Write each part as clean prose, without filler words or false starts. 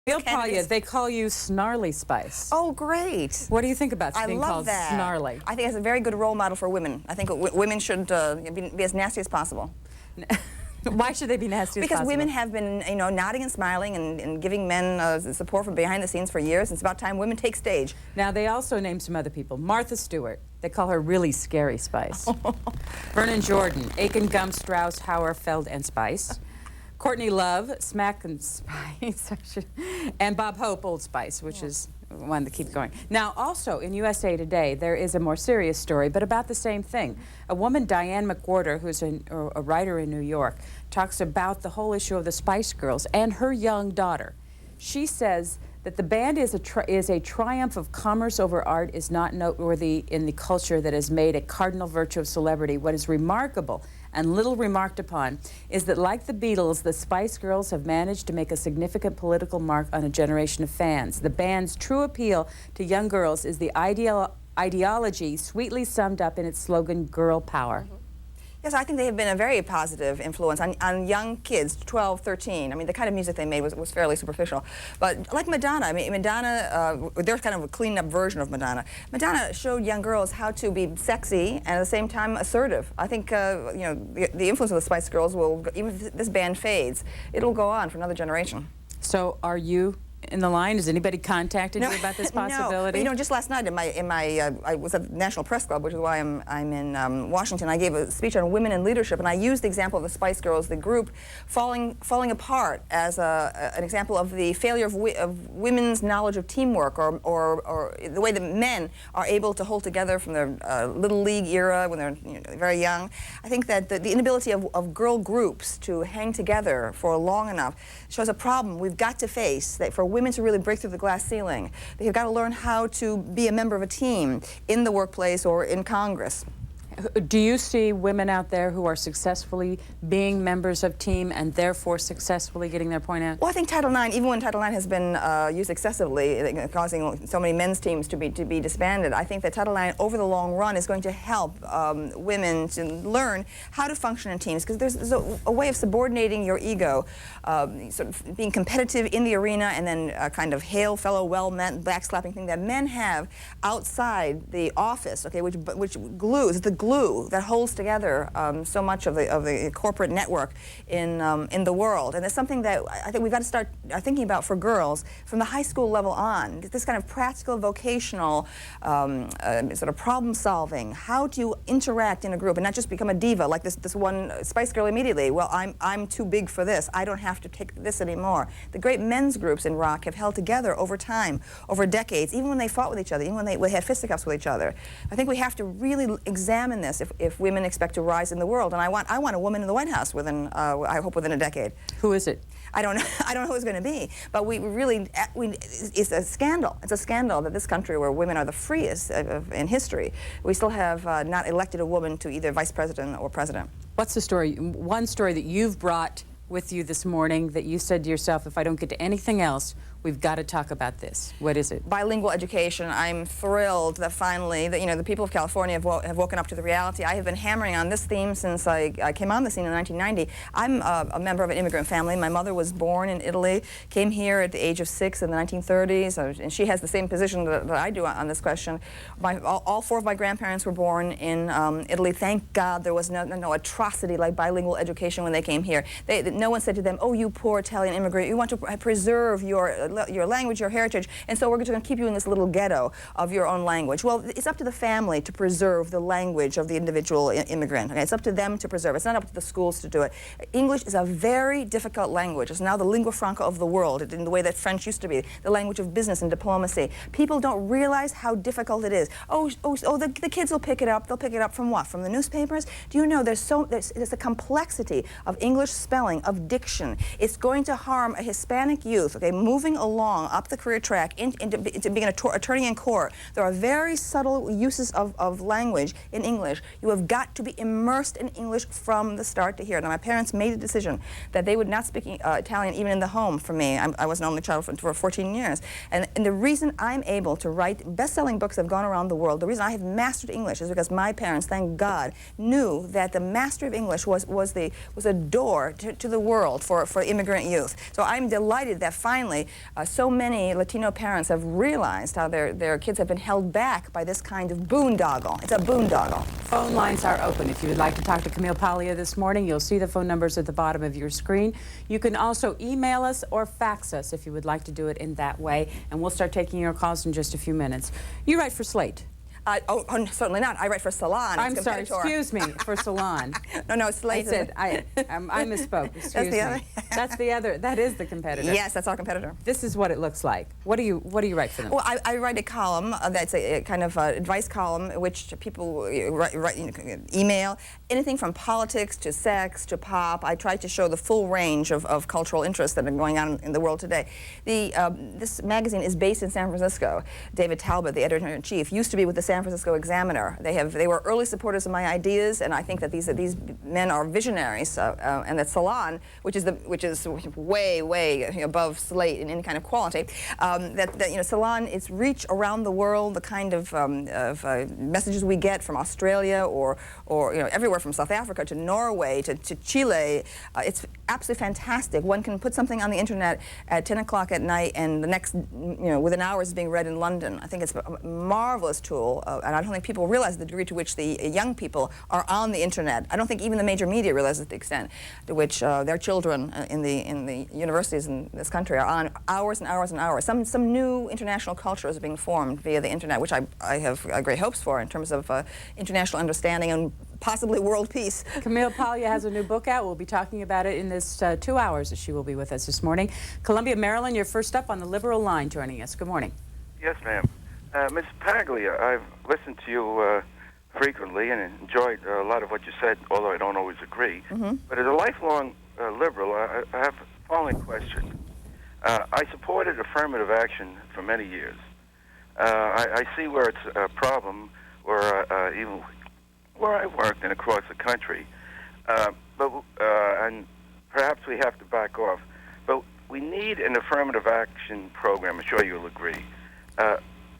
Camille Paglia, they call you Snarly Spice. Oh, great. What do you think about being called that. snarly? I think it's a very good role model for women. I think women should be as nasty as possible. Why should they be nasty as possible? Because women have been, nodding and smiling and giving men support from behind the scenes for years. It's about time women take stage. Now, they also named some other people. Martha Stewart. They call her really scary Spice. Vernon Jordan, Aiken, Gum, Strauss, Hauer, Feld, and Spice. Courtney Love, Smack and Spice, and Bob Hope, Old Spice, which is one that keeps going. Now, also in USA Today, there is a more serious story, but about the same thing. A woman, Diane McWhorter, who's a writer in New York, talks about the whole issue of the Spice Girls and her young daughter. She says that the band is a triumph of commerce over art, is not noteworthy in the culture that has made a cardinal virtue of celebrity. What is remarkable and little remarked upon is that, like the Beatles, the Spice Girls have managed to make a significant political mark on a generation of fans. The band's true appeal to young girls is the ideology sweetly summed up in its slogan, Girl Power. Yes, I think they have been a very positive influence on young kids, 12, 13. I mean, the kind of music they made was fairly superficial. But like Madonna, I mean, Madonna, they're kind of a cleaned up version of Madonna. Madonna showed young girls how to be sexy and at the same time assertive. I think, the influence of the Spice Girls will, even if this band fades, it'll go on for another generation. So are you in the line? Has anybody contacted you about this possibility? No, just last night I was at the National Press Club, which is why I'm in Washington. I gave a speech on women in leadership, and I used the example of the Spice Girls, the group falling apart, as an example of the failure of women's knowledge of teamwork, or the way that men are able to hold together from their little league era when they're very young. I think that the inability of girl groups to hang together for long enough shows a problem we've got to face, that for women to really break through the glass ceiling, they've got to learn how to be a member of a team in the workplace or in Congress. Do you see women out there who are successfully being members of team and therefore successfully getting their point out? Well, I think Title IX, even when Title IX has been used excessively, causing so many men's teams to be disbanded, I think that Title IX over the long run is going to help women to learn how to function in teams, because there's a way of subordinating your ego, sort of being competitive in the arena, and then kind of hail fellow well-meant backslapping thing that men have outside the office, okay, which glues, the glue that holds together so much of the corporate network in the world. And it's something that I think we've got to start thinking about for girls from the high school level on. This kind of practical, vocational sort of problem solving. How do you interact in a group and not just become a diva like this one Spice Girl immediately? Well, I'm too big for this. I don't have to take this anymore. The great men's groups in rock have held together over time, over decades, even when they fought with each other, even when they had fisticuffs with each other. I think we have to really examine this if women expect to rise in the world. And I want a woman in the White House within, I hope, within a decade. Who is it? I don't know. I don't know who it's going to be. But it's a scandal. It's a scandal that this country, where women are the freest in history, we still have not elected a woman to either vice president or president. What's the story? One story that you've brought with you this morning that you said to yourself, if I don't get to anything else, we've got to talk about this. What is it? Bilingual education. I'm thrilled that finally, the people of California have woken up to the reality. I have been hammering on this theme since I came on the scene in 1990. I'm a member of an immigrant family. My mother was born in Italy, came here at the age of 6 in the 1930s, and she has the same position that I do on this question. All four of my grandparents were born in Italy. Thank God there was no atrocity like bilingual education when they came here. No one said to them, "Oh, you poor Italian immigrant, you want to preserve your language, your heritage, and so we're going to keep you in this little ghetto of your own language." Well, it's up to the family to preserve the language of the individual immigrant. Okay? It's up to them to preserve. It's not up to the schools to do it. English is a very difficult language. It's now the lingua franca of the world, in the way that French used to be, the language of business and diplomacy. People don't realize how difficult it is. The kids will pick it up. They'll pick it up from what? From the newspapers? Do you know there's a complexity of English spelling, of diction. It's going to harm a Hispanic youth, okay, moving along up the career track into being an attorney in court. There are very subtle uses of language in English. You have got to be immersed in English from the start to here. Now, my parents made a decision that they would not speak Italian even in the home for me. I was an only child for 14 years. And the reason I'm able to write best-selling books that have gone around the world, the reason I have mastered English is because my parents, thank God, knew that the mastery of English was a door to the world for immigrant youth. So I'm delighted that finally So many Latino parents have realized how their kids have been held back by this kind of boondoggle. It's a boondoggle. Phone lines are open. If you would like to talk to Camille Paglia this morning, you'll see the phone numbers at the bottom of your screen. You can also email us or fax us if you would like to do it in that way, and we'll start taking your calls in just a few minutes. You write for Slate. Oh, certainly not. I write for Salon. I'm sorry, excuse me, for Salon. No, Slate. I misspoke. Excuse me. That's the other. That is the competitor. Yes, that's our competitor. This is what it looks like. What do you write for them? Well, I write a column that's a kind of advice column, which people email anything from politics to sex to pop. I try to show the full range of cultural interests that are going on in the world today. This magazine is based in San Francisco. David Talbot, the editor-in-chief, used to be with the San Francisco Examiner. They were early supporters of my ideas, and I think that these men are visionaries. And that Salon, which is way above Slate in any kind of quality, Salon, its reach around the world, the kind of messages we get from Australia or everywhere from South Africa to Norway to Chile, it's absolutely fantastic. One can put something on the internet at 10 o'clock at night, and the next, within hours, is being read in London. I think it's a marvelous tool. And I don't think people realize the degree to which the young people are on the internet. I don't think even the major media realizes the extent to which their children in the universities in this country are on hours and hours and hours. Some new international cultures are being formed via the internet, which I have great hopes for in terms of international understanding and possibly world peace. Camille Paglia has a new book out. We'll be talking about it in this 2 hours that she will be with us this morning. Columbia, Maryland, you're first up on the liberal line joining us. Good morning. Yes, ma'am. Ms. Paglia, I've listened to you frequently and enjoyed a lot of what you said, although I don't always agree. Mm-hmm. But as a lifelong liberal, I have the following question. I supported affirmative action for many years. I see where it's a problem, even where I worked and across the country. And perhaps we have to back off. But we need an affirmative action program. I'm sure you'll agree.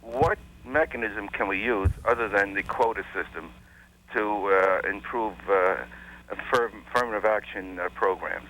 What mechanism can we use other than the quota system to improve affirmative action programs?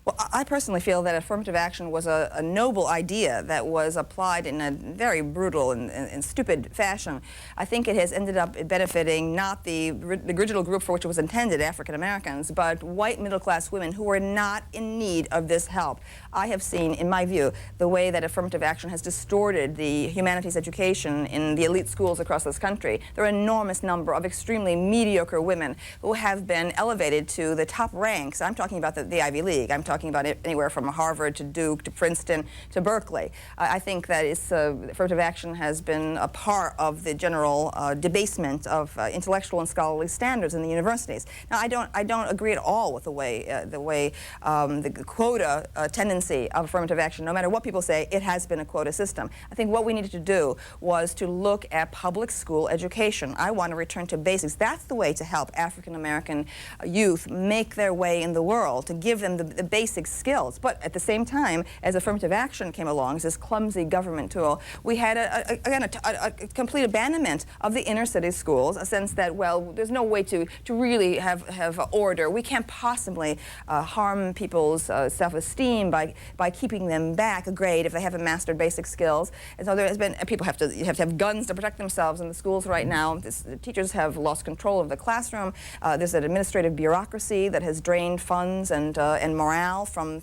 Well, I personally feel that affirmative action was a noble idea that was applied in a very brutal and stupid fashion. I think it has ended up benefiting not the original group for which it was intended, African Americans, but white middle-class women who are not in need of this help. I have seen, in my view, the way that affirmative action has distorted the humanities education in the elite schools across this country. There are an enormous number of extremely mediocre women who have been elevated to the top ranks. I'm talking about the Ivy League. I'm talking about it anywhere from Harvard to Duke to Princeton to Berkeley. I think that affirmative action has been a part of the general debasement of intellectual and scholarly standards in the universities. Now, I don't agree at all with the quota tendency of affirmative action. No matter what people say, it has been a quota system. I think what we needed to do was to look at public school education. I want to return to basics. That's the way to help African American youth make their way in the world, to give them the basic skills. But at the same time, as affirmative action came along, as this clumsy government tool, we had a complete abandonment of the inner city schools, a sense that, well, there's no way to really have order. We can't possibly harm people's self-esteem by keeping them back a grade if they haven't mastered basic skills. And so there has been, you have to have guns to protect themselves in the schools right now. The teachers have lost control of the classroom. There's an administrative bureaucracy that has drained funds and morale from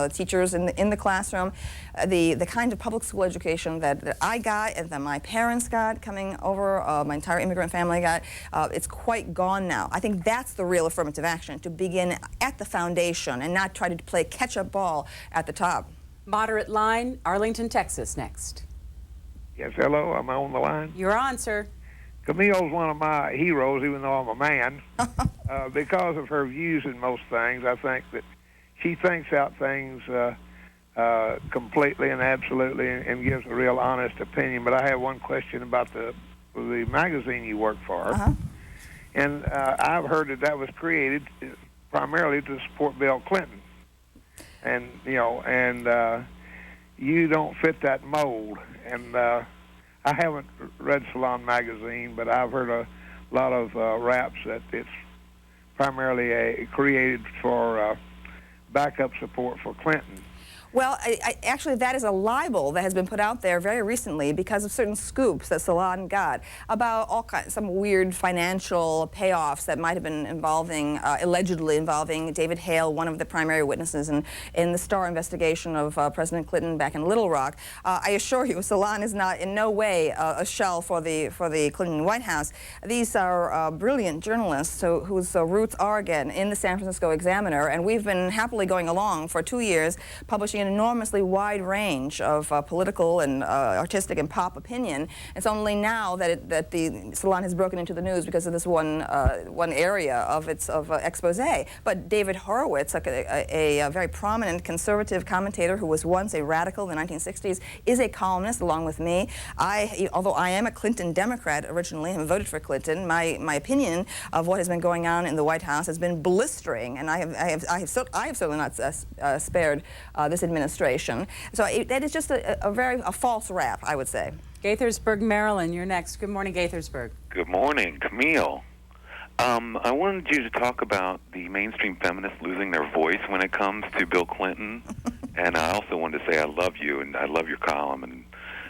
teachers in the classroom. The kind of public school education that I got and that my parents got coming over, my entire immigrant family got, it's quite gone now. I think that's the real affirmative action, to begin at the foundation and not try to play catch-up ball at the top. Moderate line, Arlington, Texas, next. Yes, hello, am I on the line? You're on, sir. Camille's one of my heroes, even though I'm a man. Because of her views in most things, I think that she thinks out things completely and absolutely and gives a real honest opinion. But I have one question about the magazine you work for. Uh-huh. And I've heard that was created primarily to support Bill Clinton. And, you don't fit that mold. And I haven't read Salon magazine, but I've heard a lot of raps that it's primarily created for backup support for Clinton. Well, actually, that is a libel that has been put out there very recently because of certain scoops that Salon got about all kinds, some weird financial payoffs that might have been involving, allegedly involving David Hale, one of the primary witnesses in the Starr investigation of President Clinton back in Little Rock. I assure you, Salon is not in no way a shell for the Clinton White House. These are brilliant journalists whose roots are, again, in the San Francisco Examiner, and we've been happily going along for 2 years, publishing an enormously wide range of political and artistic and pop opinion. It's only now that the Salon has broken into the news because of this one area of its expose. But David Horowitz, a very prominent conservative commentator who was once a radical in the 1960s, is a columnist along with me. Although I am a Clinton Democrat originally and voted for Clinton, my opinion of what has been going on in the White House has been blistering, and I have certainly not spared this administration. So that is just a false rap, I would say. Gaithersburg, Maryland, you're next. Good morning, Gaithersburg. Good morning, Camille. I wanted you to talk about the mainstream feminists losing their voice when it comes to Bill Clinton. And I also wanted to say I love you, and I love your column. And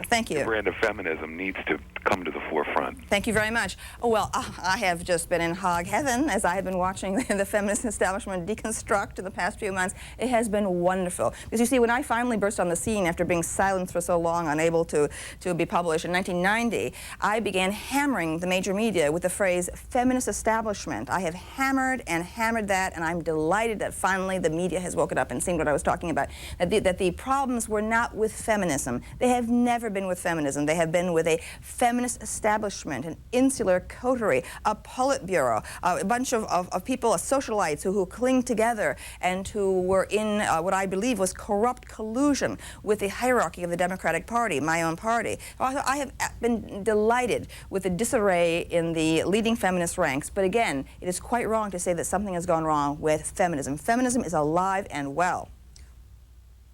thank you. The brand of feminism needs to come to the forefront. Thank you very much. Oh, well, I have just been in hog heaven as I have been watching the feminist establishment deconstruct in the past few months. It has been wonderful. Because you see, when I finally burst on the scene after being silenced for so long, unable to be published in 1990, I began hammering the major media with the phrase feminist establishment. I have hammered and hammered that, and I'm delighted that finally the media has woken up and seen what I was talking about. That the problems were not with feminism. They have never been with feminism. They have been with a feminist establishment, an insular coterie, a Politburo, a bunch of people, socialites who cling together and who were in what I believe was corrupt collusion with the hierarchy of the Democratic Party, my own party. I have been delighted with the disarray in the leading feminist ranks, but again, it is quite wrong to say that something has gone wrong with feminism. Feminism is alive and well.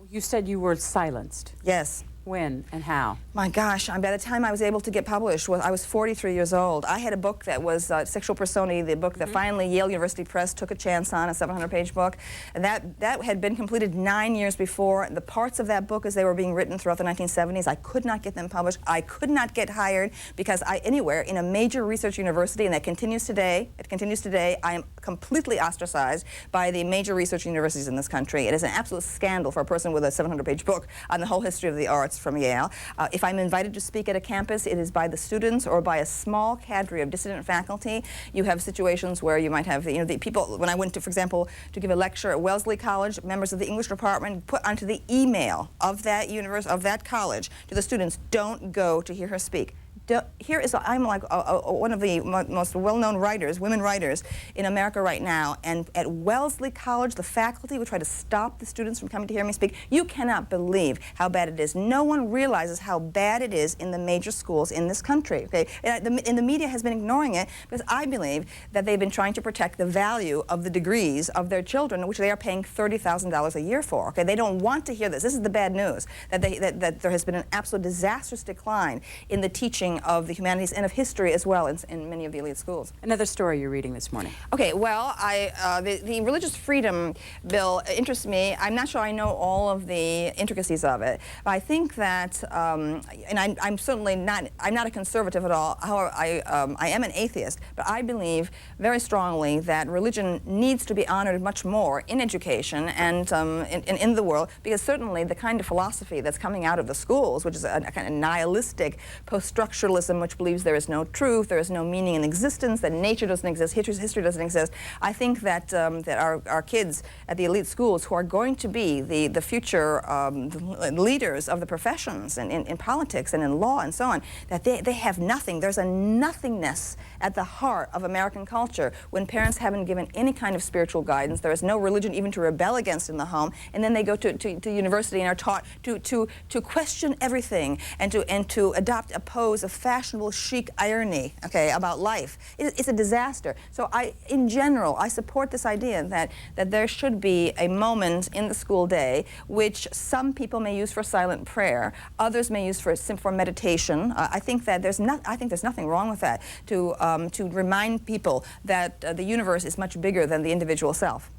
You said you were silenced. Yes. When and how? My gosh, by the time I was able to get published, I was 43 years old. I had a book that was Sexual Personae, the book that finally Yale University Press took a chance on, a 700-page book. And that had been completed 9 years before. The parts of that book as they were being written throughout the 1970s, I could not get them published. I could not get hired because anywhere in a major research university, and that continues today, I am completely ostracized by the major research universities in this country. It is an absolute scandal for a person with a 700-page book on the whole history of the arts from Yale. If I'm invited to speak at a campus, it is by the students or by a small cadre of dissident faculty. You have situations where you might have, the people, when I went to, for example, to give a lecture at Wellesley College, members of the English department put onto the email of that that college to the students, don't go to hear her speak. I'm like one of the most well-known writers, women writers in America right now, and at Wellesley College, the faculty would try to stop the students from coming to hear me speak. You cannot believe how bad it is. No one realizes how bad it is in the major schools in this country. Okay, and the media has been ignoring it because I believe that they've been trying to protect the value of the degrees of their children, which they are paying $30,000 a year for. Okay, they don't want to hear this. This is the bad news, that there has been an absolute disastrous decline in the teaching of the humanities and of history as well in many of the elite schools. Another story you're reading this morning. Okay, well, the religious freedom bill interests me. I'm not sure I know all of the intricacies of it, but I think that, and I'm certainly not, I'm not a conservative at all. However, I am an atheist, but I believe very strongly that religion needs to be honored much more in education and in the world, because certainly the kind of philosophy that's coming out of the schools, which is a kind of nihilistic post-structuralism, which believes there is no truth, there is no meaning in existence, that nature doesn't exist, history doesn't exist. I think that that our kids at the elite schools, who are going to be the future leaders of the professions in politics and in law and so on, that they have nothing. There's a nothingness at the heart of American culture when parents haven't given any kind of spiritual guidance. There is no religion even to rebel against in the home, and then they go to university and are taught to question everything and to adopt a pose of fashionable chic irony, okay, about life. It's a disaster. So in general, I support this idea that there should be a moment in the school day which some people may use for silent prayer, others may use for meditation. I think that there's nothing wrong with that, to remind people that the universe is much bigger than the individual self.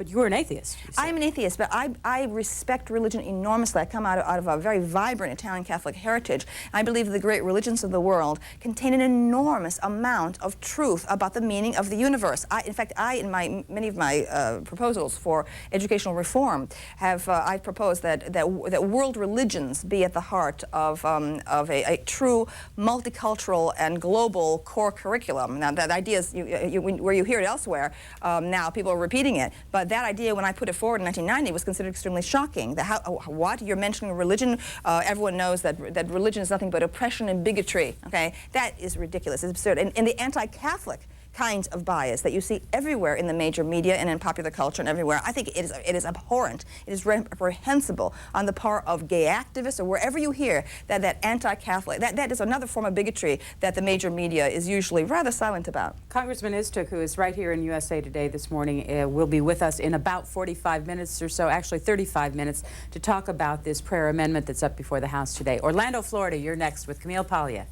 But you're an atheist, you said. I'm an atheist, but I respect religion enormously. I come out of a very vibrant Italian Catholic heritage. I believe the great religions of the world contain an enormous amount of truth about the meaning of the universe. In fact, in many of my proposals for educational reform, I've proposed that world religions be at the heart of a true multicultural and global core curriculum. Now, that idea is, where you hear it elsewhere, now people are repeating it. But that idea, when I put it forward in 1990, was considered extremely shocking. What? You're mentioning religion? Everyone knows that religion is nothing but oppression and bigotry. Okay, that is ridiculous. It's absurd. And the anti-Catholic kinds of bias that you see everywhere in the major media and in popular culture and everywhere, I think it is abhorrent. It is reprehensible on the part of gay activists or wherever you hear that anti-Catholic, that is another form of bigotry that the major media is usually rather silent about. Congressman Istuk, who is right here in USA Today this morning, will be with us in about 45 minutes or so, actually 35 minutes, to talk about this prayer amendment that's up before the House today. Orlando, Florida, you're next with Camille Paglia.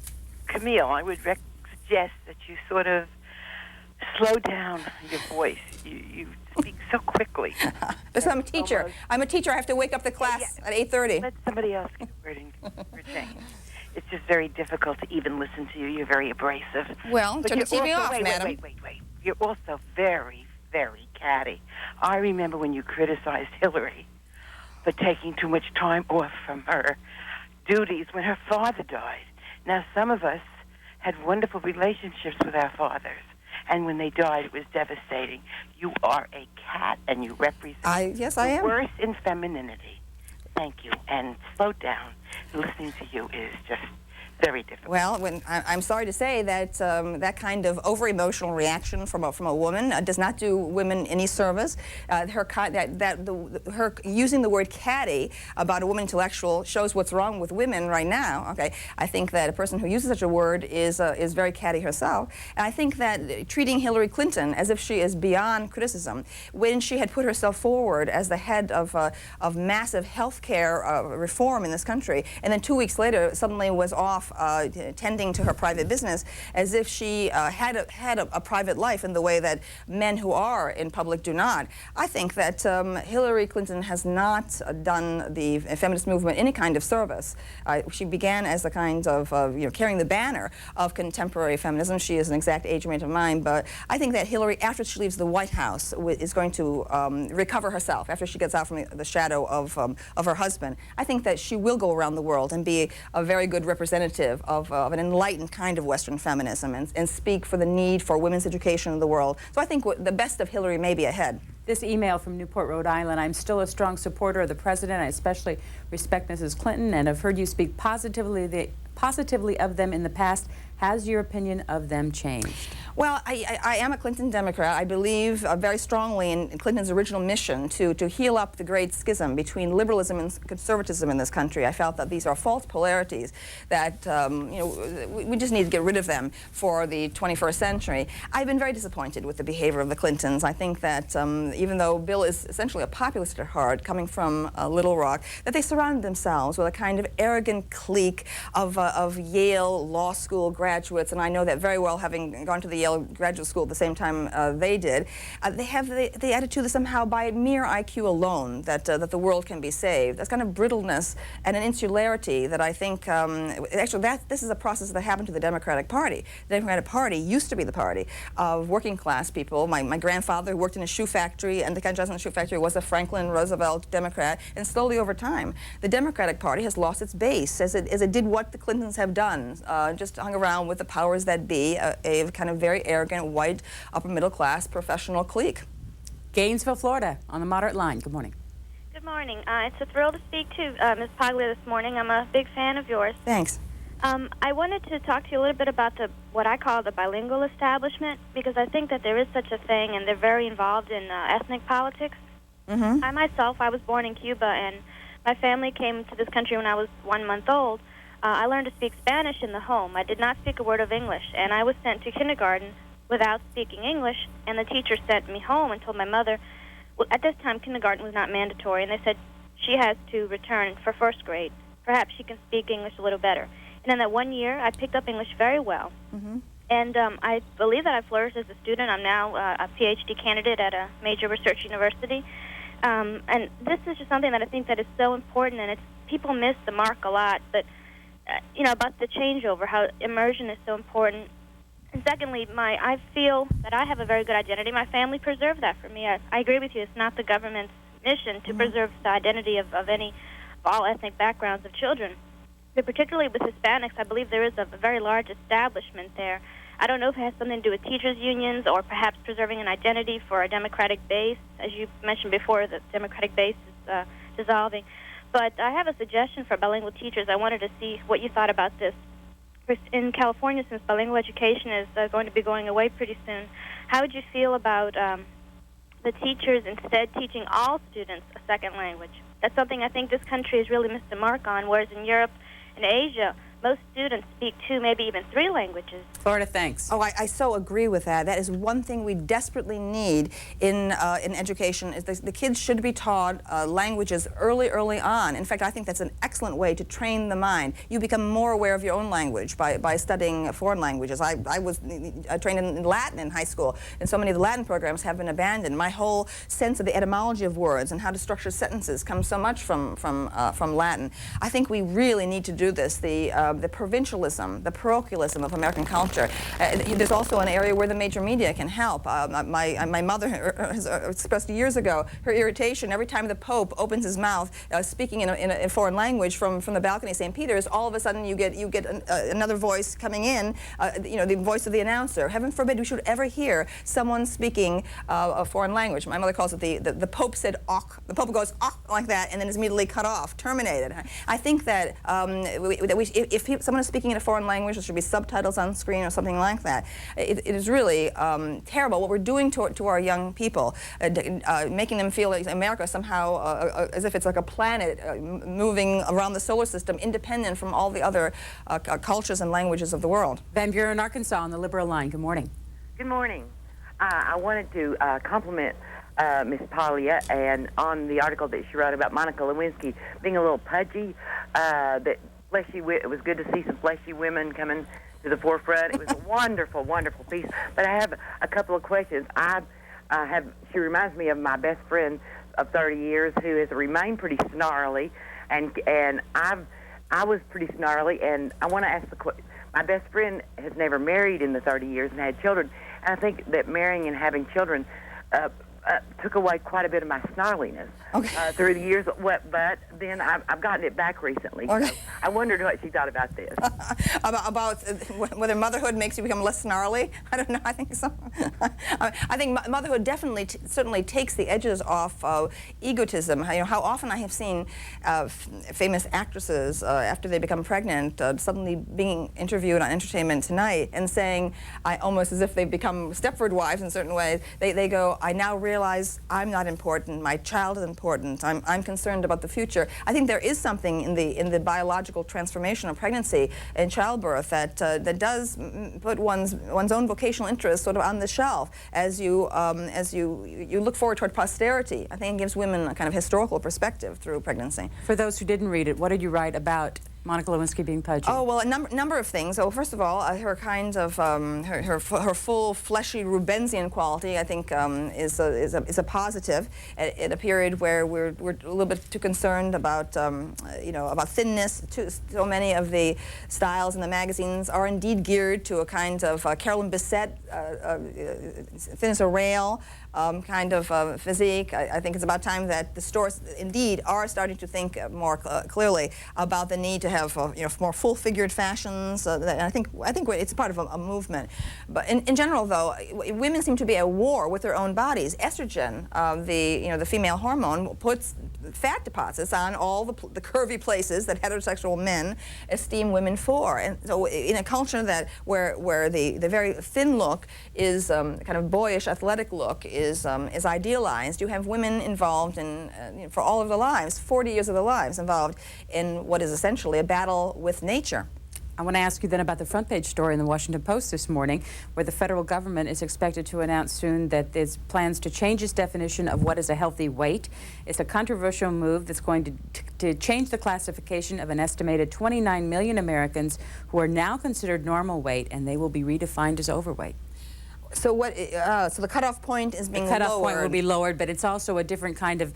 Camille, I would suggest that you sort of slow down your voice. You speak so quickly. Because I'm a teacher. I'm a teacher. I have to wake up the class at 8:30. Let somebody else get a word in for change. It's just very difficult to even listen to you. You're very abrasive. Well, turn the TV off, madam. Wait. You're also very, very catty. I remember when you criticized Hillary for taking too much time off from her duties when her father died. Now, some of us had wonderful relationships with our fathers. And when they died, it was devastating. You are a cat, and you represent the worst in femininity. Thank you. And slow down. Listening to you is just very difficult. Well, I'm sorry to say that that kind of over-emotional reaction from a woman does not do women any service. Her using the word catty about a woman intellectual shows what's wrong with women right now. Okay, I think that a person who uses such a word is very catty herself. And I think that treating Hillary Clinton as if she is beyond criticism, when she had put herself forward as the head of massive health care reform in this country, and then 2 weeks later suddenly was off tending to her private business, as if she had a private life in the way that men who are in public do not. I think that Hillary Clinton has not done the feminist movement any kind of service. She began as a kind of carrying the banner of contemporary feminism. She is an exact age mate of mine, but I think that Hillary, after she leaves the White House, is going to recover herself after she gets out from the shadow of her husband. I think that she will go around the world and be a very good representative of an enlightened kind of Western feminism and speak for the need for women's education in the world. So I think the best of Hillary may be ahead. This email from Newport, Rhode Island: I'm still a strong supporter of the president. I especially respect Mrs. Clinton and have heard you speak positively of them in the past. Has your opinion of them changed? Well, I am a Clinton Democrat. I believe very strongly in Clinton's original mission to heal up the great schism between liberalism and conservatism in this country. I felt that these are false polarities that we just need to get rid of them for the 21st century. I've been very disappointed with the behavior of the Clintons. I think that even though Bill is essentially a populist at heart, coming from Little Rock, that they surrounded themselves with a kind of arrogant clique of Yale Law School graduates, and I know that very well, having gone to the Yale graduate school at the same time they did. They have the attitude that somehow by mere IQ alone that the world can be saved. That's kind of brittleness and an insularity that I think, actually this is a process that happened to the Democratic Party. The Democratic Party used to be the party of working class people. My grandfather worked in a shoe factory, and the guy who was in the shoe factory was a Franklin Roosevelt Democrat, and slowly over time the Democratic Party has lost its base as it did what the Clintons have done, just hung around with the powers that be, a kind of very arrogant, white, upper-middle-class professional clique. Gainesville, Florida, on the moderate line. Good morning. Good morning. It's a thrill to speak to Ms. Paglia this morning. I'm a big fan of yours. Thanks. I wanted to talk to you a little bit about what I call the bilingual establishment, because I think that there is such a thing, and they're very involved in ethnic politics. Mm-hmm. I myself, I was born in Cuba, and my family came to this country when I was 1 month old. I learned to speak Spanish in the home. I did not speak a word of English, and I was sent to kindergarten without speaking English, and the teacher sent me home and told my mother, well, at this time kindergarten was not mandatory, and they said she has to return for first grade. Perhaps she can speak English a little better. And in that 1 year, I picked up English very well. Mm-hmm. And I believe that I flourished as a student. I'm now a PhD candidate at a major research university. And this is just something that I think that is so important, and people miss the mark a lot. But, about the changeover, how immersion is so important. And secondly, I feel that I have a very good identity. My family preserved that for me. I agree with you. It's not the government's mission to preserve the identity of all ethnic backgrounds of children. But particularly with Hispanics, I believe there is a very large establishment there. I don't know if it has something to do with teachers' unions or perhaps preserving an identity for a democratic base. As you mentioned before, the democratic base is dissolving. But I have a suggestion for bilingual teachers. I wanted to see what you thought about this. In California, since bilingual education is going to be going away pretty soon, how would you feel about the teachers instead teaching all students a second language? That's something I think this country has really missed the mark on, whereas in Europe and Asia, most students speak 2, maybe even 3 languages. Florida, thanks. Oh, I so agree with that. That is one thing we desperately need in education. Is the kids should be taught languages early on. In fact, I think that's an excellent way to train the mind. You become more aware of your own language by studying foreign languages. I trained in Latin in high school, and so many of the Latin programs have been abandoned. My whole sense of the etymology of words and how to structure sentences comes so much from Latin. I think we really need to do this. The provincialism, the parochialism of American culture. There's also an area where the major media can help. My mother has expressed years ago her irritation every time the Pope opens his mouth speaking in a foreign language from the balcony of St. Peter's. All of a sudden you get another voice coming in, the voice of the announcer. Heaven forbid we should ever hear someone speaking a foreign language. My mother calls it the Pope said "och." The Pope goes "och" like that and then is immediately cut off, terminated. I think that if someone is speaking in a foreign language, there should be subtitles on screen or something like that. It is really terrible what we're doing to our young people, making them feel like America somehow as if it's like a planet moving around the solar system, independent from all the other cultures and languages of the world. Van Buren, Arkansas, on the Liberal line. Good morning. Good morning. I wanted to compliment Ms. Paglia and on the article that she wrote about Monica Lewinsky being a little pudgy. It was good to see some fleshy women coming to the forefront. It was a wonderful, wonderful piece. But I have a couple of questions. She reminds me of my best friend of 30 years who has remained pretty snarly, and I was pretty snarly, and I want to ask my best friend has never married in the 30 years and had children, and I think that marrying and having children took away quite a bit of my snarliness through the years. But then I've gotten it back recently. Okay. So I wondered what she thought about this. about whether motherhood makes you become less snarly? I don't know. I think so. I think motherhood definitely, certainly takes the edges off egotism. How often I have seen famous actresses after they become pregnant suddenly being interviewed on Entertainment Tonight and saying, almost as if they've become Stepford wives in certain ways. They go, I now realize I'm not important. My child is important. I'm concerned about the future. I think there is something in the biological transformation of pregnancy and childbirth that does put one's own vocational interests sort of on the shelf as you look forward toward posterity. I think it gives women a kind of historical perspective through pregnancy. For those who didn't read it, what did you write about Monica Lewinsky being pudgy? Oh, well, a number of things. So first of all, her kind of her full fleshy Rubensian quality, I think, is a positive at a period where we're a little bit too concerned about about thinness. So many of the styles in the magazines are indeed geared to a kind of Carolyn Bessette, thin as a rail. Kind of physique. I think it's about time that the stores indeed are starting to think more clearly about the need to have more full-figured fashions. And I think it's part of a movement. But in general, though, women seem to be at war with their own bodies. Estrogen, the female hormone, puts fat deposits on all the curvy places that heterosexual men esteem women for. And so, in a culture where the very thin look is kind of boyish, athletic look is idealized, you have women involved in for all of their lives, 40 years of their lives, involved in what is essentially a battle with nature. I want to ask you then about the front page story in the Washington Post this morning, where the federal government is expected to announce soon that there's plans to change its definition of what is a healthy weight. It's a controversial move that's going to change the classification of an estimated 29 million Americans who are now considered normal weight, and they will be redefined as overweight. So what? So the cutoff point is being lowered. The cutoff point will be lowered, but it's also a different kind of.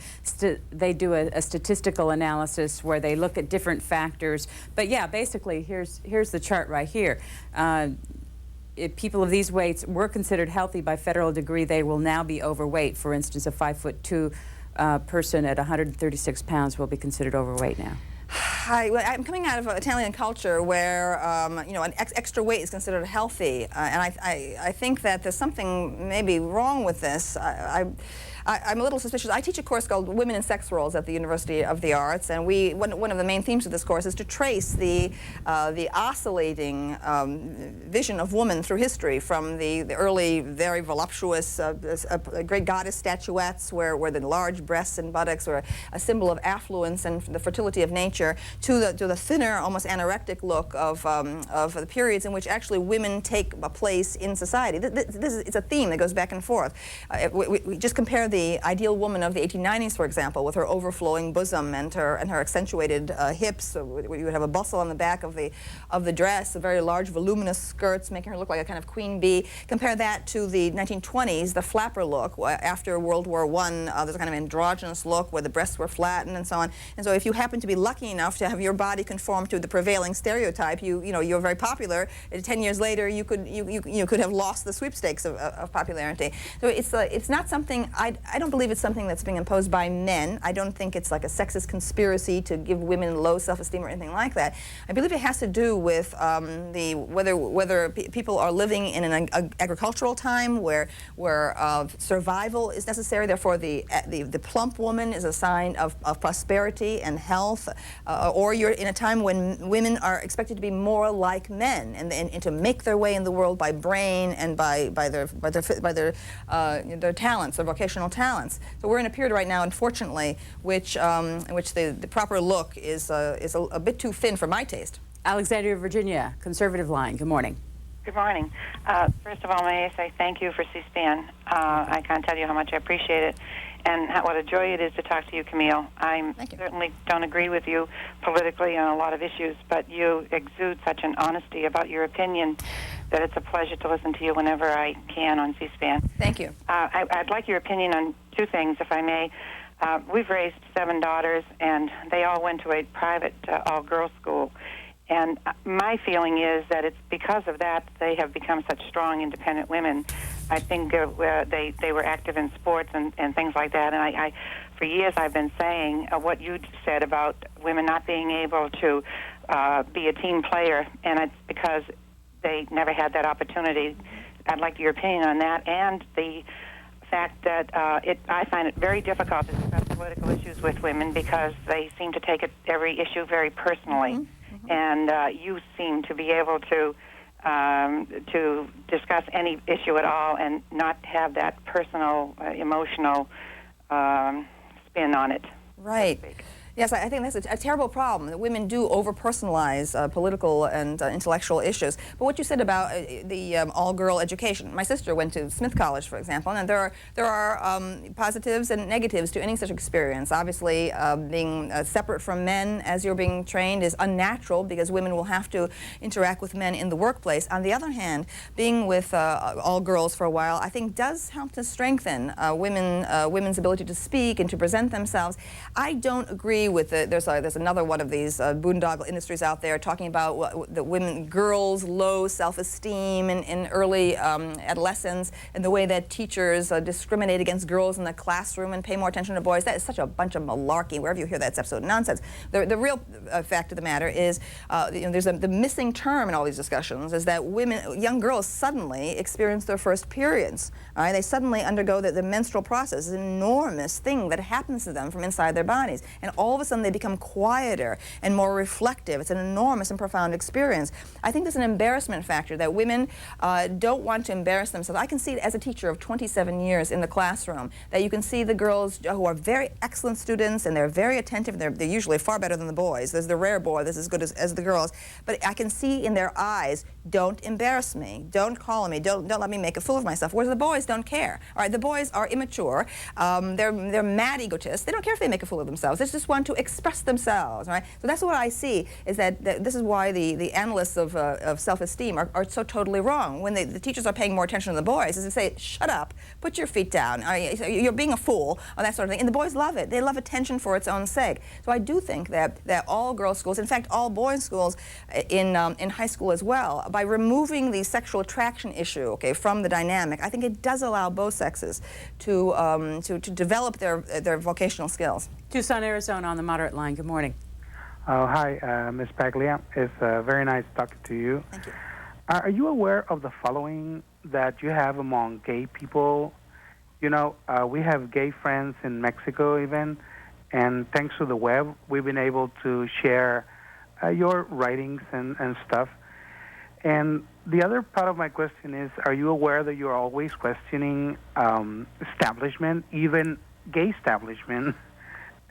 They do a statistical analysis where they look at different factors. But yeah, basically, here's the chart right here. If people of these weights were considered healthy by federal degree, they will now be overweight. For instance, a 5'2" person at 136 pounds will be considered overweight now. I'm coming out of Italian culture where an extra weight is considered healthy, and I think that there's something maybe wrong with this. I'm a little suspicious. I teach a course called Women in Sex Roles at the University of the Arts, and one of the main themes of this course is to trace the oscillating vision of woman through history, from the early, very voluptuous great goddess statuettes where the large breasts and buttocks were a symbol of affluence and the fertility of nature, to the thinner, almost anorectic look of the periods in which actually women take a place in society. It's a theme that goes back and forth. We just compare the ideal woman of the 1890s, for example, with her overflowing bosom and her accentuated hips. You would have a bustle on the back of the dress, very large, voluminous skirts, making her look like a kind of queen bee. Compare that to the 1920s, the flapper look. After World War I, there's a kind of androgynous look where the breasts were flattened and so on. And so if you happen to be lucky enough to have your body conform to the prevailing stereotype, you're very popular. 10 years later, you could have lost the sweepstakes of popularity. So it's not something. I don't believe it's something that's being imposed by men. I don't think it's like a sexist conspiracy to give women low self-esteem or anything like that. I believe it has to do with whether people are living in an agricultural time where survival is necessary. Therefore, the plump woman is a sign of prosperity and health, or you're in a time when women are expected to be more like men and to make their way in the world by brain and by their talents, their vocational talents. So we're in a period right now, unfortunately, in which the proper look is a bit too thin for my taste. Alexandria, Virginia, conservative line. Good morning. Good morning. First of all, may I say thank you for C-SPAN. I can't tell you how much I appreciate it, and what a joy it is to talk to you, Camille. I certainly don't agree with you politically on a lot of issues, but you exude such an honesty about your opinion that it's a pleasure to listen to you whenever I can on C-SPAN. Thank you. I'd like your opinion on two things, if I may. We've raised 7 daughters, and they all went to a private all-girls school. And my feeling is that it's because of that they have become such strong, independent women. I think they were active in sports and things like that. And I for years I've been saying what you said about women not being able to be a team player, and it's because they never had that opportunity. I'd like your opinion on that, and the fact that I find it very difficult to discuss political issues with women because they seem to take every issue very personally. Mm-hmm. And you seem to be able to discuss any issue at all and not have that personal, emotional spin on it. Right. Yes, I think that's a terrible problem, that women do over-personalize political and intellectual issues. But what you said about the all-girl education, my sister went to Smith College, for example, and there are positives and negatives to any such experience. Obviously, being separate from men as you're being trained is unnatural because women will have to interact with men in the workplace. On the other hand, being with all girls for a while, I think does help to strengthen women's ability to speak and to present themselves. I don't agree with there's another one of these boondoggle industries out there talking about the girls' low self-esteem in early adolescence and the way that teachers discriminate against girls in the classroom and pay more attention to boys. That is such a bunch of malarkey. Wherever you hear that, it's absolute nonsense. The real fact of the matter is there's the missing term in all these discussions is that young girls suddenly experience their first periods. All right? They suddenly undergo the menstrual process. It's an enormous thing that happens to them from inside their bodies. And all all of a sudden they become quieter and more reflective. It's an enormous and profound experience. I think there's an embarrassment factor that women don't want to embarrass themselves. I can see it as a teacher of 27 years in the classroom, that you can see the girls who are very excellent students and they're very attentive. They're usually far better than the boys. There's the rare boy that's as good as the girls. But I can see in their eyes, don't embarrass me, don't call me, don't let me make a fool of myself. Whereas the boys don't care. All right, the boys are immature. They're mad egotists. They don't care if they make a fool of themselves. They just want to express themselves. Right. So that's what I see, is that this is why the analysts of self-esteem are so totally wrong. When the teachers are paying more attention to the boys, is to say, shut up, put your feet down, you're being a fool, or that sort of thing. And the boys love it. They love attention for its own sake. So I do think that all girls' schools, in fact, all boys' schools in high school as well, by removing the sexual attraction issue, okay, from the dynamic, I think it does allow both sexes to develop their vocational skills. Tucson, Arizona on the moderate line. Good morning. Hi, Ms. Paglia. It's very nice talking to you. Thank you. Are you aware of the following that you have among gay people? You know, we have gay friends in Mexico even, and thanks to the web, we've been able to share your writings and stuff. And the other part of my question is, are you aware that you're always questioning establishment, even gay establishment?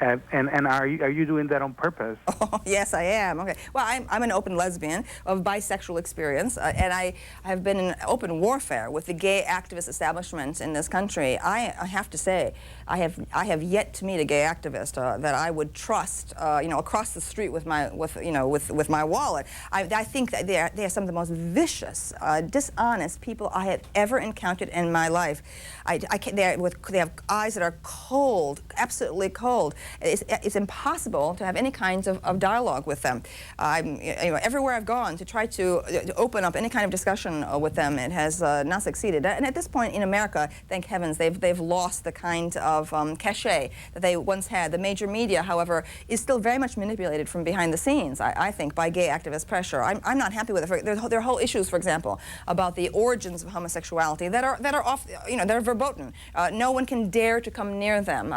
And are you doing that on purpose? Oh, yes, I am. Okay. Well, I'm an open lesbian of bisexual experience, and I have been in open warfare with the gay activist establishment in this country. I have to say, I have yet to meet a gay activist that I would trust, across the street with my wallet. I think that they are some of the most vicious, dishonest people I have ever encountered in my life. They have eyes that are cold, absolutely cold. It's impossible to have any kinds of dialogue with them. Everywhere I've gone to try to open up any kind of discussion with them, it has not succeeded. And at this point in America, thank heavens, they've lost the kind of cachet that they once had. The major media, however, is still very much manipulated from behind the scenes, I think, by gay activist pressure. I'm not happy with it. There are whole issues, for example, about the origins of homosexuality that are off, they're verboten. No one can dare to come near them.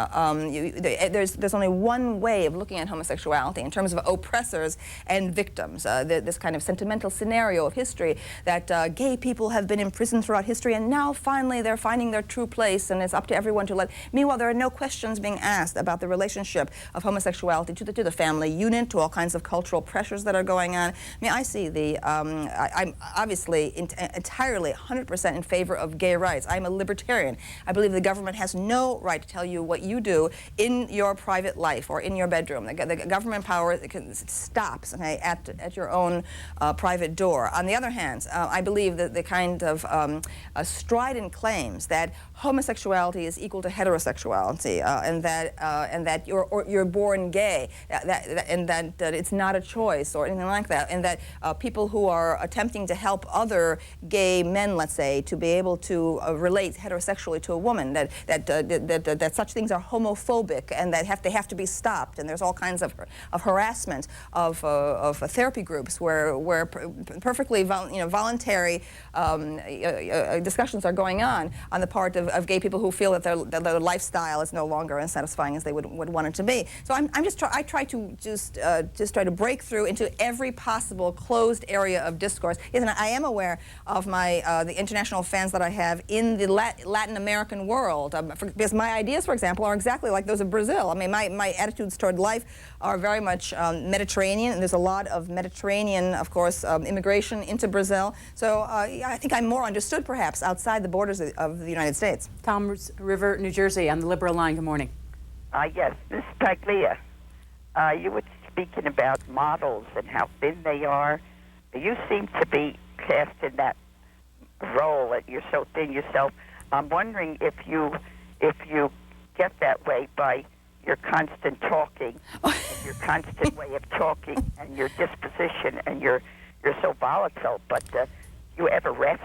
There's only one way of looking at homosexuality in terms of oppressors and victims. This kind of sentimental scenario of history that gay people have been imprisoned throughout history, and now finally they're finding their true place, and it's up to everyone to let. Meanwhile, there are no questions being asked about the relationship of homosexuality to the family unit, to all kinds of cultural pressures that are going on. I mean, I see I'm obviously entirely 100% in favor of gay rights. I'm a libertarian. I believe the government has no right to tell you what you do in your private life or in your bedroom. The government power stops, okay, at your own private door. On the other hand, I believe that the kind of strident claims that homosexuality is equal to heterosexuality, and that you're born gay, and that it's not a choice or anything like that, and that people who are attempting to help other gay men, let's say, to be able to relate heterosexually to a woman, that such things are homophobic and that they have to be stopped, and there's all kinds of harassment of therapy groups where perfectly voluntary discussions are going on the part of gay people who feel that their lifestyle is no longer as satisfying as they would want it to be. So I try to just try to break through into every possible closed area of discourse. Yes, and I am aware of the international fans that I have in the Latin American world, because my ideas, for example, are exactly like those of Brazil. I mean, my attitudes toward life are very much Mediterranean, and there's a lot of Mediterranean, of course, immigration into Brazil. So I think I'm more understood, perhaps, outside the borders of the United States. Tom River, New Jersey, on the Liberal line. Good morning. Yes, Ms. Paglia, you were speaking about models and how thin they are. You seem to be cast in that role that you're so thin yourself. I'm wondering if you get that way by your constant talking, and your constant way of talking, and your disposition, and you're so volatile. But you ever rest?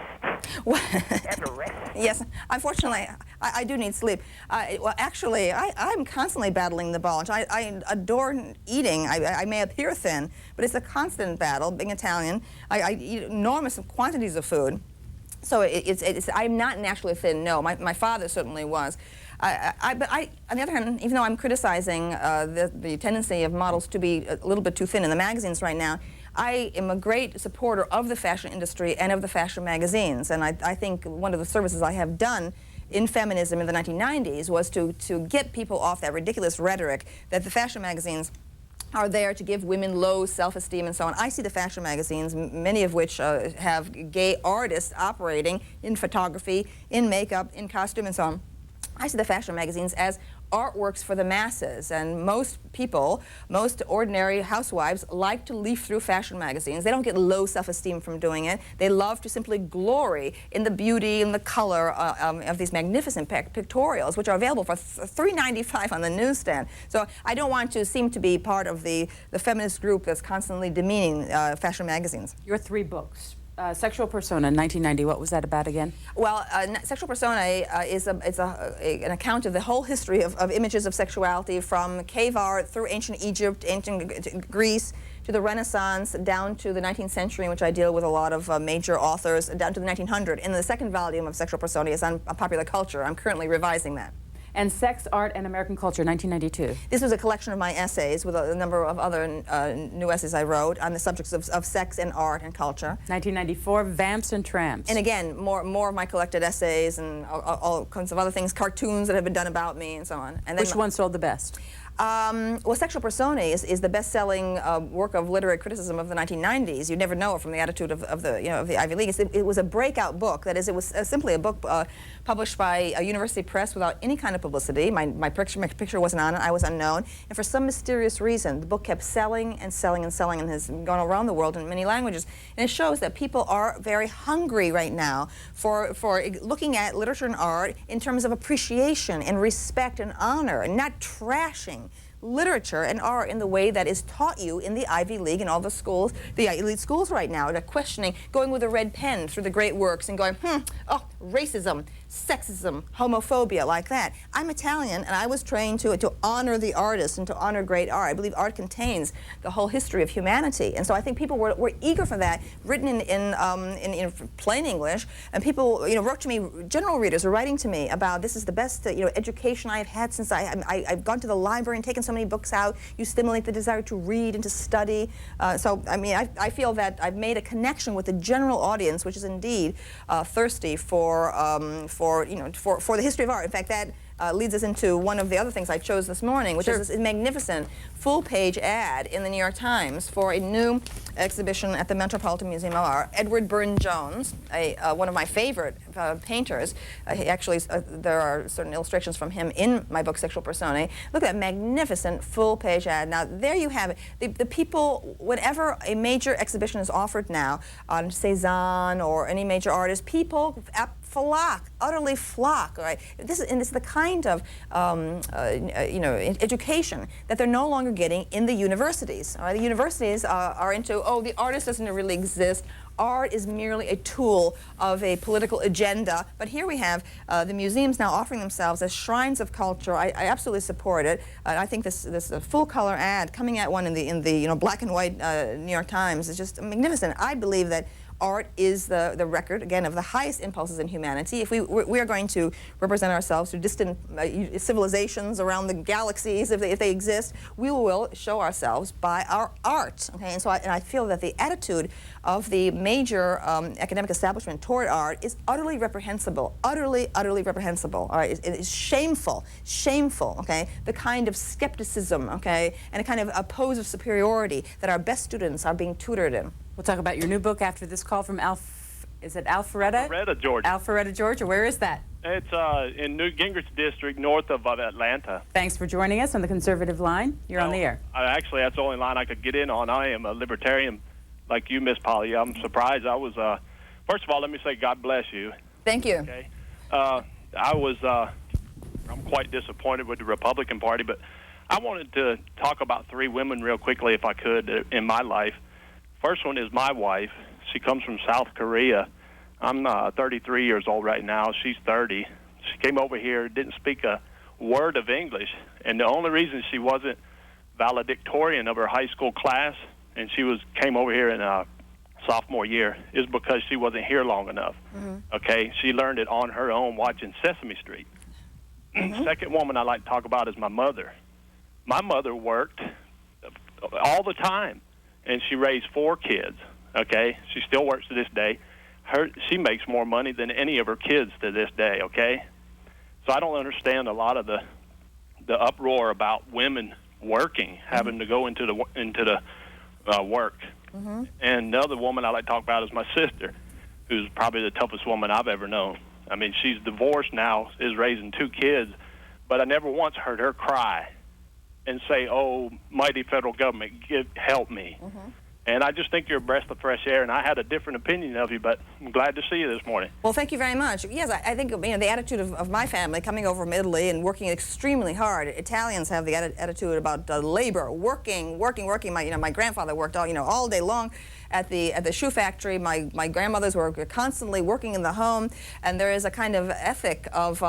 Ever rest? Yes, unfortunately, I do need sleep. Well, actually, I'm constantly battling the bulge. I adore eating. I may appear thin, but it's a constant battle. Being Italian, I eat enormous quantities of food. So I'm not naturally thin, no. My father certainly was. But on the other hand, even though I'm criticizing the tendency of models to be a little bit too thin in the magazines right now, I am a great supporter of the fashion industry and of the fashion magazines. And I think one of the services I have done in feminism in the 1990s was to get people off that ridiculous rhetoric that the fashion magazines are there to give women low self-esteem and so on. I see the fashion magazines, many of which have gay artists operating in photography, in makeup, in costume and so on. I see the fashion magazines as artworks for the masses, and most people, most ordinary housewives like to leaf through fashion magazines. They don't get low self-esteem from doing it. They love to simply glory in the beauty and the color of these magnificent pictorials, which are available for $3.95 on the newsstand. So I don't want to seem to be part of the feminist group that's constantly demeaning fashion magazines. Your 3 books. Sexual Persona, 1990. What was that about again? Well, Sexual Persona is an account of the whole history of images of sexuality, from cave art through ancient Egypt, ancient Greece, to the Renaissance, down to the 19th century, in which I deal with a lot of major authors, down to the 1900s. And the second volume of Sexual Persona is on popular culture. I'm currently revising that. And Sex, Art, and American Culture, 1992. This was a collection of my essays with a number of other new essays I wrote on the subjects of sex and art and culture. 1994, Vamps and Tramps. And again, more of my collected essays and all kinds of other things, cartoons that have been done about me and so on. And then which one sold the best? Well, Sexual Persona is the best-selling work of literary criticism of the 1990s. You never know it from the attitude of the Ivy League. It was a breakout book. That is, it was simply a book published by a university press without any kind of publicity. My picture wasn't on it. I was unknown. And for some mysterious reason, the book kept selling and selling and selling, and has gone around the world in many languages. And it shows that people are very hungry right now for looking at literature and art in terms of appreciation and respect and honor, and not trashing literature and art in the way that is taught you in the Ivy League and all the schools, the elite schools right now. They're questioning, going with a red pen through the great works and going, oh, racism, sexism, homophobia, like that. I'm Italian, and I was trained to honor the artist and to honor great art. I believe art contains the whole history of humanity, and so I think people were eager for that, written in plain English, and people wrote to me. General readers were writing to me about, this is the best education I have had since I've gone to the library and taken so many books out. You stimulate the desire to read and to study. So I mean, I feel that I've made a connection with the general audience, which is indeed thirsty for the history of art. In fact, that leads us into one of the other things I chose this morning, which is this magnificent full-page ad in the New York Times for a new exhibition at the Metropolitan Museum of Art. Edward Burne-Jones, one of my favorite painters. There are certain illustrations from him in my book, Sexual Persona. Look at that magnificent full-page ad. Now, there you have it. The people, whenever a major exhibition is offered now on Cézanne or any major artist, people utterly flock, right? This is the kind of education that they're no longer getting in the universities. Right? The universities are into, oh, the artist doesn't really exist. Art is merely a tool of a political agenda. But here we have the museums now offering themselves as shrines of culture. I absolutely support it. I think this full-color ad coming at one in the black and white New York Times is just magnificent. I believe that art is the record, again, of the highest impulses in humanity. If we are going to represent ourselves to distant civilizations around the galaxies, if they exist, we will show ourselves by our art. Okay, and so I feel that the attitude of the major academic establishment toward art is utterly reprehensible, utterly reprehensible. All right, it is shameful. Okay, the kind of skepticism, okay, and a kind of a pose of superiority that our best students are being tutored in. We'll talk about your new book after this call from Alpharetta? Alpharetta, Georgia. Alpharetta, Georgia. Where is that? It's in New Gingrich District, north of Atlanta. Thanks for joining us on the Conservative Line. You're on the air. Actually, that's the only line I could get in on. I am a libertarian like you, Miss Paglia. I'm surprised. I was, first of all, let me say God bless you. Thank you. Okay. I'm quite disappointed with the Republican Party, but I wanted to talk about 3 women real quickly, if I could, in my life. First one is my wife. She comes from South Korea. I'm 33 years old right now. She's 30. She came over here, didn't speak a word of English, and the only reason she wasn't valedictorian of her high school class, and she came over here in sophomore year, is because she wasn't here long enough. Mm-hmm. Okay, she learned it on her own watching Sesame Street. Second woman I'd like to talk about is my mother. My mother worked all the time, and she raised 4 kids, okay? She still works to this day. She makes more money than any of her kids to this day, okay? So I don't understand a lot of the uproar about women working, having to go into the work. And the other woman I like to talk about is my sister, who's probably the toughest woman I've ever known. I mean, she's divorced now, is raising 2 kids, but I never once heard her cry and say, "Oh, mighty federal government, help me." And I just think you're a breath of fresh air, and I had a different opinion of you, but I'm glad to see you this morning. Well, thank you very much. Yes, I think the attitude of my family coming over from Italy and working extremely hard. Italians have the attitude about labor, working. My grandfather worked all day long at the shoe factory. My grandmothers were constantly working in the home, and there is a kind of ethic of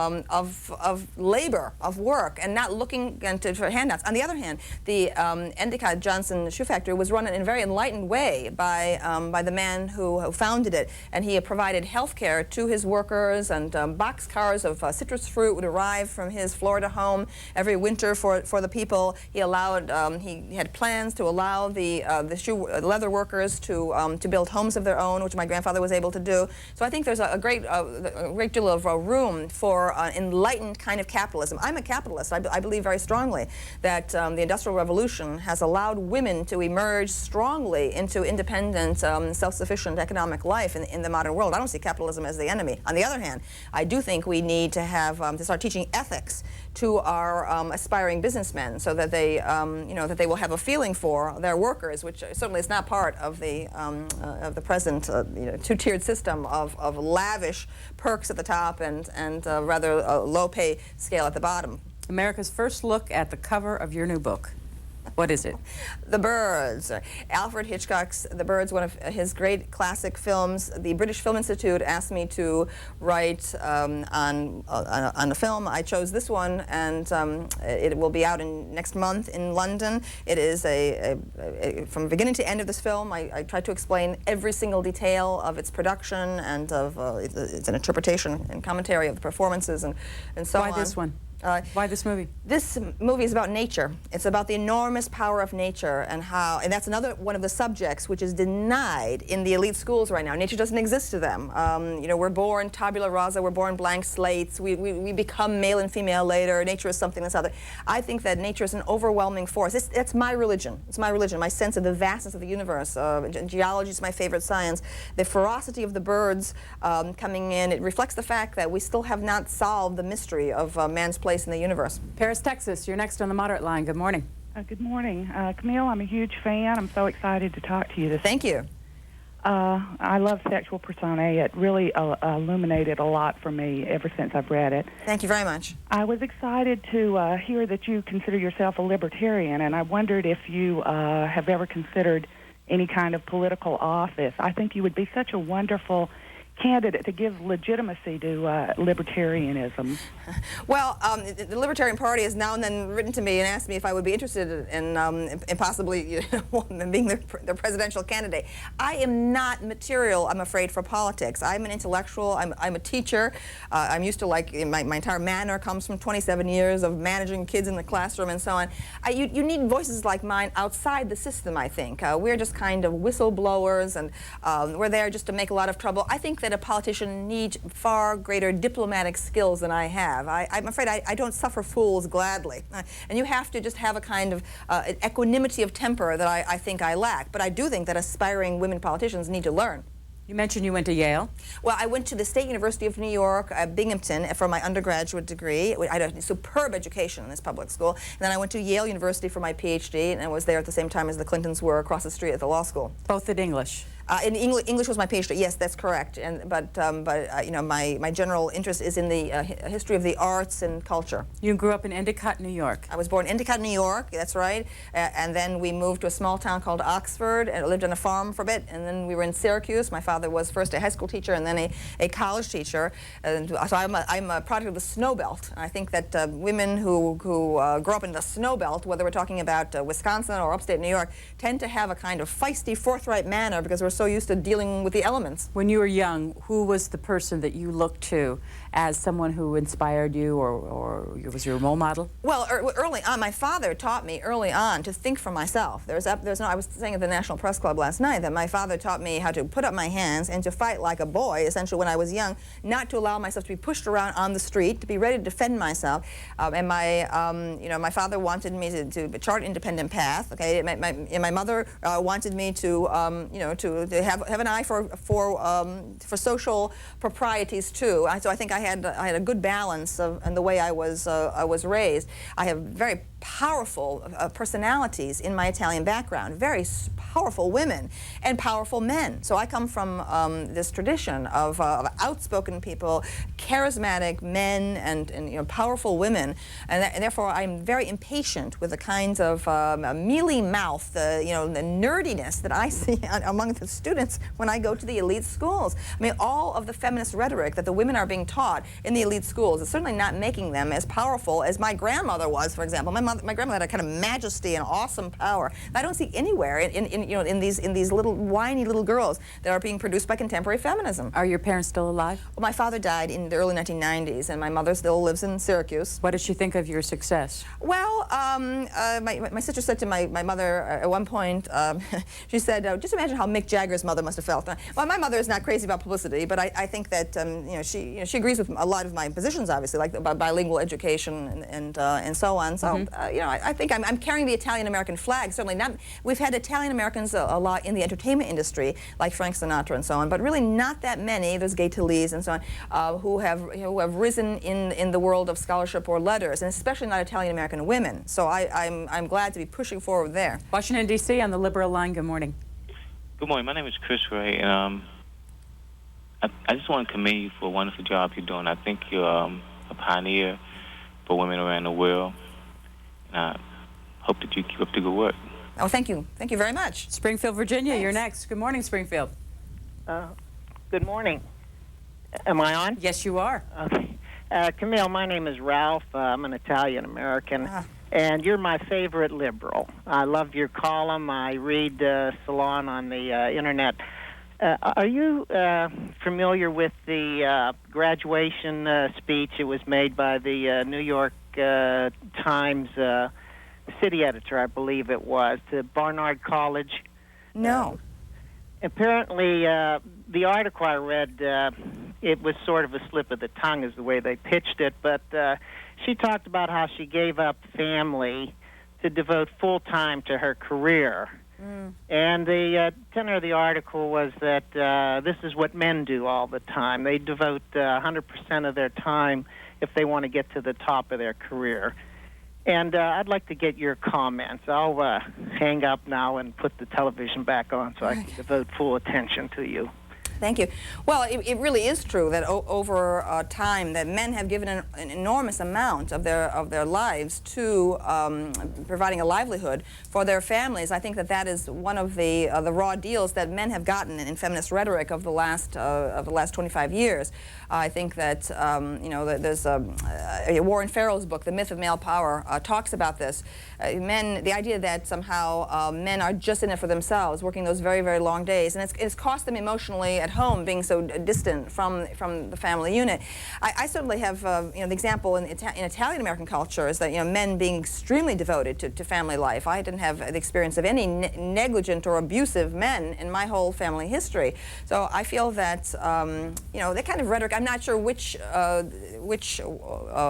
labor, of work, and not looking for handouts. On the other hand, the Endicott Johnson shoe factory was run in a very enlightened way by the man who founded it, and he provided health care to his workers, and boxcars of citrus fruit would arrive from his Florida home every winter for the people. He allowed he had plans to allow the leather workers to build homes of their own, which my grandfather was able to do. So I think there's a great deal of room for enlightened kind of capitalism. I'm a capitalist. I believe very strongly that the Industrial Revolution has allowed women to emerge strongly into independent, self-sufficient economic life in the modern world. I don't see capitalism as the enemy. On the other hand, I do think we need to have to start teaching ethics to our aspiring businessmen, so that they that they will have a feeling for their workers, which certainly is not part of the present two-tiered system of lavish perks at the top and rather low pay scale at the bottom. America's first look at the cover of your new book. What is it? The Birds. Alfred Hitchcock's The Birds, one of his great classic films. The British Film Institute asked me to write on a film. I chose this one, and it will be out next month in London. It is from beginning to end of this film, I tried to explain every single detail of its production and of it's an interpretation and commentary of the performances and so on. Why this one? Why this movie? This movie is about nature. It's about the enormous power of nature and and that's another one of the subjects which is denied in the elite schools right now. Nature doesn't exist to them. We're born tabula rasa, we're born blank slates, we become male and female later, nature is something that's other. I think that nature is an overwhelming force. It's my religion. It's my religion, my sense of the vastness of the universe. Geology is my favorite science. The ferocity of the birds coming in, it reflects the fact that we still have not solved the mystery of man's place in the universe. Paris, Texas, you're next on the Moderate line. Good morning. Good morning. Camille, I'm a huge fan. I'm so excited to talk to you this Thank you. I love Sexual Personae. It really illuminated a lot for me ever since I've read it. Thank you very much. I was excited to hear that you consider yourself a libertarian, and I wondered if you have ever considered any kind of political office. I think you would be such a wonderful candidate to give legitimacy to libertarianism. Well, the Libertarian Party has now and then written to me and asked me if I would be interested in possibly being their presidential candidate. I am not material, I'm afraid, for politics. I'm an intellectual. I'm a teacher. I'm used to, my entire manner comes from 27 years of managing kids in the classroom and so on. You need voices like mine outside the system, I think. We're just kind of whistleblowers, and we're there just to make a lot of trouble. I think that a politician needs far greater diplomatic skills than I have. I'm afraid I don't suffer fools gladly. And you have to just have a kind of equanimity of temper that I think I lack. But I do think that aspiring women politicians need to learn. You mentioned you went to Yale. Well, I went to the State University of New York, Binghamton, for my undergraduate degree. I had a superb education in this public school. And then I went to Yale University for my PhD, and I was there at the same time as the Clintons were across the street at the law school. Both in English. In English was my PhD. Yes, that's correct. But my general interest is in the history of the arts and culture. You grew up in Endicott, New York. I was born in Endicott, New York. That's right. And then we moved to a small town called Oxford, and lived on a farm for a bit. And then we were in Syracuse. My father was first a high school teacher and then a college teacher. And so I'm a product of the snow belt. I think that women who grow up in the snow belt, whether we're talking about Wisconsin or upstate New York, tend to have a kind of feisty, forthright manner because we're so so used to dealing with the elements. When you were young, who was the person that you looked to as someone who inspired you or was your role model? Well, early on, my father taught me early on to think for myself. I was saying at the National Press Club last night that my father taught me how to put up my hands and to fight like a boy, essentially when I was young, not to allow myself to be pushed around on the street, to be ready to defend myself. And my father wanted me to chart an independent path. Okay, and my mother wanted me to have an eye for social proprieties too. So I think I had a good balance in the way I was raised. I have very powerful personalities in my Italian background, very powerful women and powerful men. So I come from this tradition of outspoken people, charismatic men, and powerful women, and therefore I'm very impatient with the kinds of mealy mouth, the nerdiness that I see among the students when I go to the elite schools. I mean, all of the feminist rhetoric that the women are being taught in the elite schools is certainly not making them as powerful as my grandmother was, for example. My grandmother had a kind of majesty and awesome power that I don't see anywhere in these little whiny little girls that are being produced by contemporary feminism. Are your parents still alive? Well, my father died in the early 1990s, and my mother still lives in Syracuse. What does she think of your success? Well, my sister said to my mother at one point, she said, just imagine how Mick Jagger's mother must have felt. Well, my mother is not crazy about publicity, but I think that she agrees with a lot of my positions, obviously, like about bilingual education and so on. So I think I'm carrying the Italian-American flag. Certainly not. We've had Italian-Americans a lot in the entertainment industry, like Frank Sinatra and so on, but really not that many. There's Gay Talese and so on, who have risen in the world of scholarship or letters, and especially not Italian-American women. So I'm glad to be pushing forward there. Washington, D.C. on the Liberal Line. Good morning. Good morning. My name is Chris Ray, and I just want to commend you for a wonderful job you're doing. I think you're a pioneer for women around the world, and I hope that you keep up the good work. Oh, thank you. Thank you very much. Springfield, Virginia, you're next. Good morning, Springfield. Good morning. Am I on? Yes, you are. Okay. Camille, my name is Ralph. I'm an Italian-American, and you're my favorite liberal. I love your column. I read Salon on the Internet. Are you familiar with the graduation speech? It was made by the New York Times city editor, I believe it was, to Barnard College? No. Apparently, the article I read, it was sort of a slip of the tongue is the way they pitched it, but she talked about how she gave up family to devote full time to her career. And the tenor of the article was that this is what men do all the time. They devote 100% of their time if they want to get to the top of their career. And I'd like to get your comments. I'll hang up now and put the television back on so I can devote full attention to you. Thank you. Well, it really is true that over time that men have given an enormous amount of their lives to providing a livelihood for their families. I think that is one of the raw deals that men have gotten in feminist rhetoric of the last 25 years. I think that there's Warren Farrell's book, The Myth of Male Power, talks about this. The idea that somehow men are just in it for themselves, working those very, very long days, and it's cost them emotionally at home, being so distant from the family unit. I certainly have the example in Italian-American culture is that men being extremely devoted to family life. I didn't have the experience of any negligent or abusive men in my whole family history. So I feel that that kind of rhetoric. I'm not sure which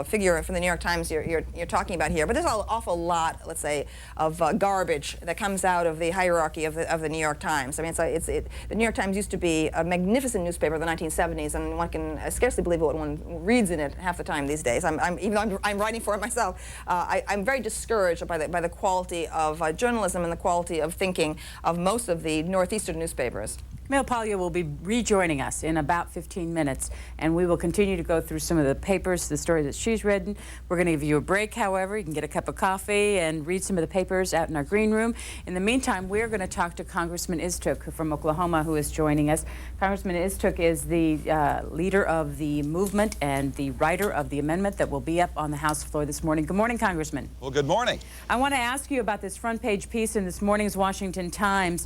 figure from the New York Times you're talking about here, but there's an awful lot, let's say, of garbage that comes out of the hierarchy of the New York Times. I mean, the New York Times used to be a magnificent newspaper in the 1970s, and one can scarcely believe what one reads in it half the time these days. Even though I'm writing for it myself, I'm very discouraged by the quality of journalism and the quality of thinking of most of the northeastern newspapers. Camille Paglia will be rejoining us in about 15 minutes, and we will continue to go through some of the papers, the story that she's written. We're going to give you a break, however. You can get a cup of coffee and read some of the papers out in our green room. In the meantime, we're going to talk to Congressman Istuk from Oklahoma, who is joining us. Congressman Istuk is the leader of the movement and the writer of the amendment that will be up on the House floor this morning. Good morning, Congressman. Well, good morning. I want to ask you about this front page piece in this morning's Washington Times.